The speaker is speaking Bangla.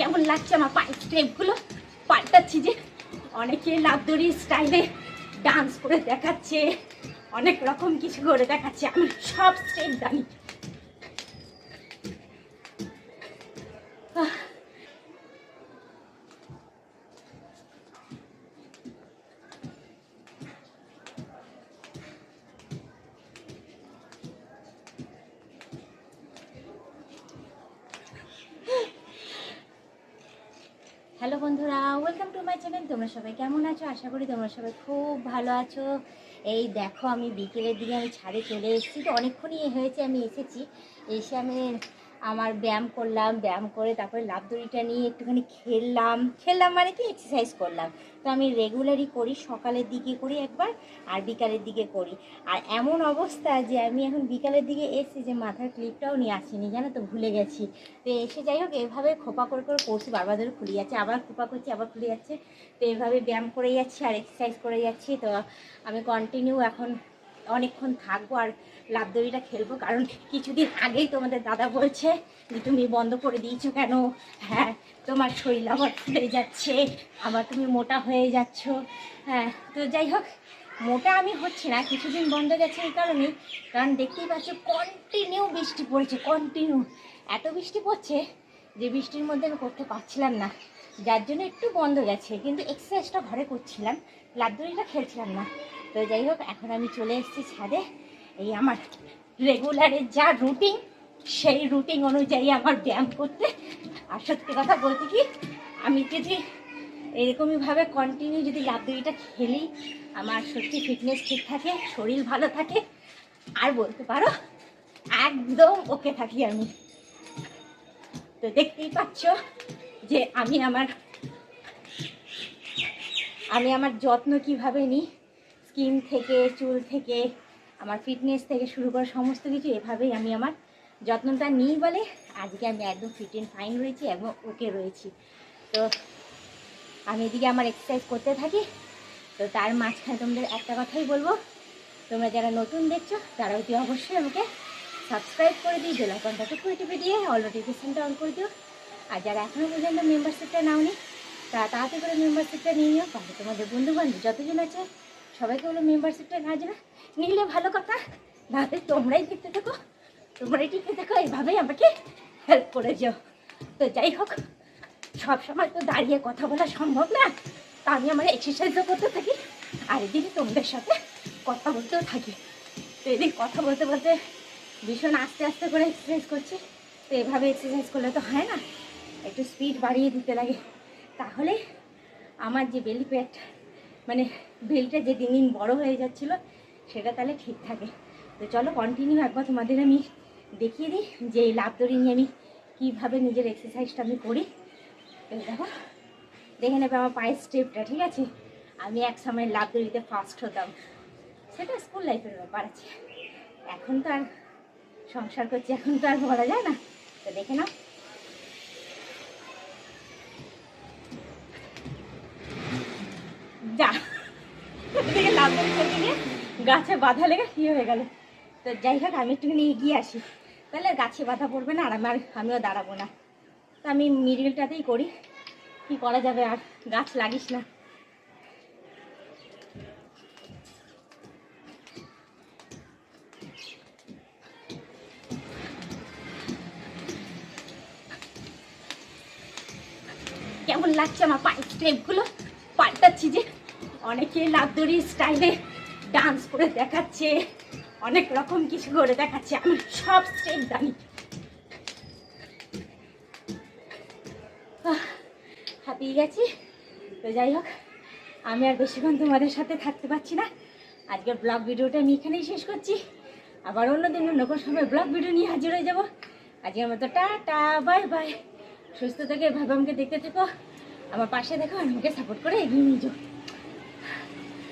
কেমন লাগছে আমার পায়ের স্টেপগুলো পাল্টাচ্ছি যে অনেকে লাভদড়ি স্টাইলে ডান্স করে দেখাচ্ছে, অনেক রকম কিছু করে দেখাচ্ছে। আমি সব স্টেপ জানি। হ্যালো বন্ধুরা, ওয়েলকাম টু মাই চ্যানেল। তোমরা সবাই কেমন আছো? আশা করি তোমরা সবাই খুব ভালো আছো। এই দেখো, আমি বিকেলের দিকে আমি ছাদে চলে এসেছি। তো অনেকক্ষণই হয়েছে আমি এসেছি। এসে আমি আমার ব্যায়াম করলাম, ব্যায়াম করে তারপরে লাফদড়িটা নিয়ে একটুখানি খেললাম মানে কি এক্সারসাইজ করলাম। তো আমি রেগুলারই করি, সকালের দিকে করি একবার আর বিকালের দিকে করি। আর এমন অবস্থা যে আমি এখন বিকালের দিকে এসেছি যে মাথার ক্লিপটাও নিয়ে আসিনি, জানো তো, ভুলে গেছি। তো এসে যাই হোক, এভাবে খোপা করে করছি, বারবার ধরে খুলে যাচ্ছে, আবার খোপা করছি, আবার খুলে যাচ্ছে। তো এভাবে ব্যায়াম করে যাচ্ছি আর এক্সারসাইজ করে যাচ্ছি। তো আমি কন্টিনিউ এখন অনেকক্ষণ থাকবো আর লাফদড়িটা খেলবো, কারণ কিছুদিন আগেই তোমাদের দাদা বলছে যে তুমি বন্ধ করে দিয়েছো কেন? হ্যাঁ, তোমার শরীর আবার ফুলে যাচ্ছে, আবার তুমি মোটা হয়ে যাচ্ছ। হ্যাঁ, তো যাই হোক, মোটা আমি হচ্ছি না, কিছুদিন বন্ধ গেছে এই কারণেই, কারণ দেখতেই পাচ্ছ কন্টিনিউ বৃষ্টি পড়েছে, কন্টিনিউ এত বৃষ্টি পড়ছে যে বৃষ্টির মধ্যে আমি করতে পারছিলাম না, যার জন্য একটু বন্ধ গেছে। কিন্তু এক্সারসাইজটা ঘরে করছিলাম, লাফদড়িটা খেলছিলাম না। তো যাই হোক, এখন আমি চলে এসেছি ছাদে। এই আমার রেগুলারের যা রুটিন, সেই রুটিন অনুযায়ী আমার ব্যায়াম করতে। আর সত্যি কথা বলতে কি, আমি যদি এরকমইভাবে কন্টিনিউ যদি লাফদড়িটা খেলি, আমার সত্যি ফিটনেস ঠিক থাকে, শরীর ভালো থাকে, আর বলতে পারো একদম ওকে থাকি আমি। তো দেখতেই পাচ্ছ যে আমি আমার যত্ন কিভাবে নিই, স্কিন থেকে, চুল থেকে, আমার ফিটনেস থেকে শুরু করে সমস্ত কিছু এভাবেই আমি আমার যত্নটা নিই বলে আজকে আমি একদম ফিট অ্যান্ড ফাইন রয়েছি এবং ওকে রয়েছি। তো আমি এদিকে আমার এক্সারসাইজ করতে থাকি। তো তার মাঝখানে তোমাদের একটা কথাই বলবো, তোমরা যারা নতুন দেখছো তারা অতি অবশ্যই আমাকে সাবস্ক্রাইব করে দিই, বেল আইকনটা টুকু টিপে দিয়ে অল নোটিফিকেশনটা অন করে দিও। আর যারা এখনও পর্যন্ত মেম্বারশিপটা নাওনি তারা তাড়াতাড়ি করে মেম্বারশিপটা নিয়ে নিও। তাহলে তোমাদের বন্ধুবান্ধব যতজন আছে সবাইকে বলো মেম্বারশিপটা নিলে ভালো কথা, তাহলে তোমরাই দেখতে থাকো, তোমরাই টিকে থাকো, এইভাবেই আমাকে হেল্প করে যাও। তো যাই হোক, সবসময় তো দাঁড়িয়ে কথা বলা সম্ভব না, তা আমি আমার এক্সারসাইজও করতে থাকি আর এদিকে তোমাদের সাথে কথা বলতেও থাকি। তো এদিকে কথা বলতে বলতে ভীষণ আস্তে আস্তে করে এক্সারসাইজ করছি। তো এভাবে এক্সারসাইজ করলে তো হয় না, একটু স্পিড বাড়িয়ে দিতে লাগে, তাহলে আমার যে বেলি প্যাট মানে বেলটা যে দিন দিন বড়ো হয়ে যাচ্ছিলো সেটা তাহলে ঠিক থাকে। তো চলো কন্টিনিউ একবার তোমাদের আমি দেখিয়ে দিই যে এই লাফদড়ি নিয়ে আমি কীভাবে নিজের এক্সারসাইজটা আমি করি। দেখো, দেখে নেবে আমার পায়ের স্টেপটা, ঠিক আছে? আমি এক সময় লাফদড়িতে ফার্স্ট হতাম, সেটা স্কুল লাইফের ব্যাপার আছে, এখন তো আর সংসার করছি, এখন তো আর বলা যায় না। তো দেখে নাও, যা থেকে লাফদড়ি করতে গিয়ে গাছে বাধা লেগে কী হয়ে গেল। তো যাই হোক, আমি একটুখানি এগিয়ে আসি, তাহলে গাছে বাধা পড়বে না আর আমিও দাঁড়াবো না। তো আমি মিডিলটাতেই করি, কি করা যাবে, আর গাছ লাগিস না। কেমন লাগছে আমার পায়ের স্টেপগুলো পাল্টাচ্ছি যে অনেকে লাফদড়ি স্টাইলে ডান্স করে দেখাচ্ছে, অনেক রকম কিছু করে দেখাচ্ছে। আমি সব স্টেপ জানি। হাঁপিয়ে গেছি। তো যাই হোক, আমি আর বেশিক্ষণ তোমাদের সাথে থাকতে পারছি না, আজকের ব্লগ ভিডিওটা আমি এখানেই শেষ করছি। আবার অন্যদিন অন্য কোনো সময় ব্লগ ভিডিও নিয়ে হাজির হয়ে যাবো। আজকের মতো টাটা, বাই বাই। সুস্থ থেকে এভাবে আমাকে দেখতে থেকো, আমার পাশে দেখো, আমাকে সাপোর্ট করে এগিয়ে নিয়ে যাও।